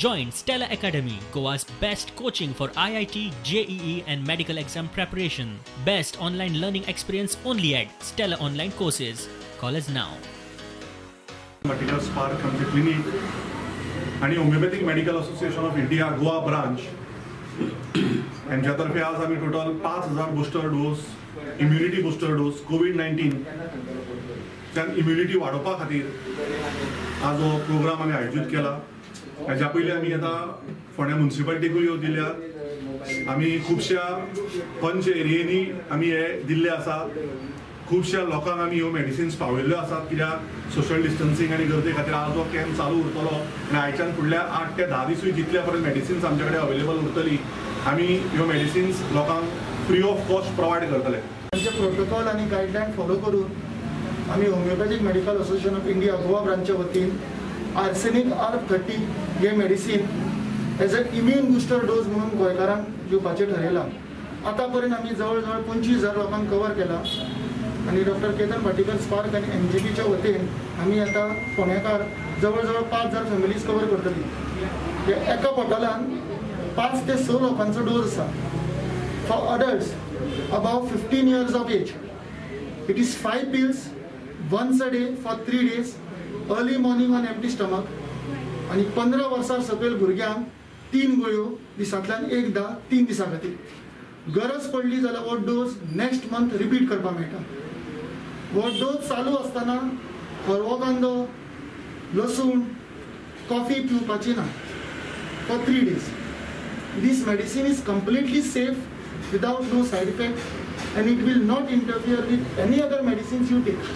Join Stella Academy, Goa's best coaching for IIT, JEE and medical exam preparation. Best online learning experience only at Stella Online Courses. Call us now. Medical Spark आमचे clinic आणि homeopathic medical association of India Goa branch यांच्यातर्फे आज आम्ही total 5000 booster dose, immunity booster dose कोविड-19 च्या immunity वाढोवपा खातीर आज हो प्रोग्राम आम्ही आयोजित केला. हेच्या पयलीं आमी आता फोंड्या म्युनिसिपालिटीकूय ह्यो दिल्यात. आमी खुबश्या पंच एरियेनी आमी हे दिल्ले आसा. खुबश्या लोकांक आमी ह्यो मेडिसिन्स पावयल्ल्यो आसात, कित्याक सोशल डिस्टन्सिंग आनी गर्दे खातीर आज हो कॅम्प चालू उरतलो आनी आयच्यान फुडल्या 8 ते 10 दिसूय जितल्या पर्यंत मेडिसिन्स आमचे कडेन अवेलेबल उरतली. आमी ह्यो मेडिसिन्स लोकांक फ्री ऑफ कॉस्ट प्रोवायड करतले. तांचे प्रोटोकॉल आनी गायडलायन फॉलो करून आमी homeopathic medical association of India Goa ब्रांचच्या वतीन आर्सेनिक R30 हे medicine as a immune booster dose म्हणून गोंयकारांक दिवपाचें ठरयलां. आतां पर्यंत आमी जवळ जवळ 25,000 लोकांक कवर केला आणि डॉक्टर केतन भाटीकर स्पार्क आणि MGPच्या वतीन आमी आतां फोंड्याकार जवळ जवळ 5000 फॅमिलीज कवर करतली. हे एका बॉटलान 5 ते 6 लोकांचो डोज आसा. For adults above 15 years of age, it is 5 pills once a day for 3 days, early morning on empty stomach. आणि 15 वर्सां सकयल भुरग्यांक 3 गुळयो दिसांतल्यान एकदा 3 दिसां खातीर. गरज पडली जाल्यार हो डोस नेक्स्ट मंथ रिपीट करपाक मेळटा. हो डोस चालू आसतना हरवो कांदो, लसूण, कॉफी पिवपाची ना for 3 days. This medicine is completely safe without no side effect and it will not interfere with any other medicines you take.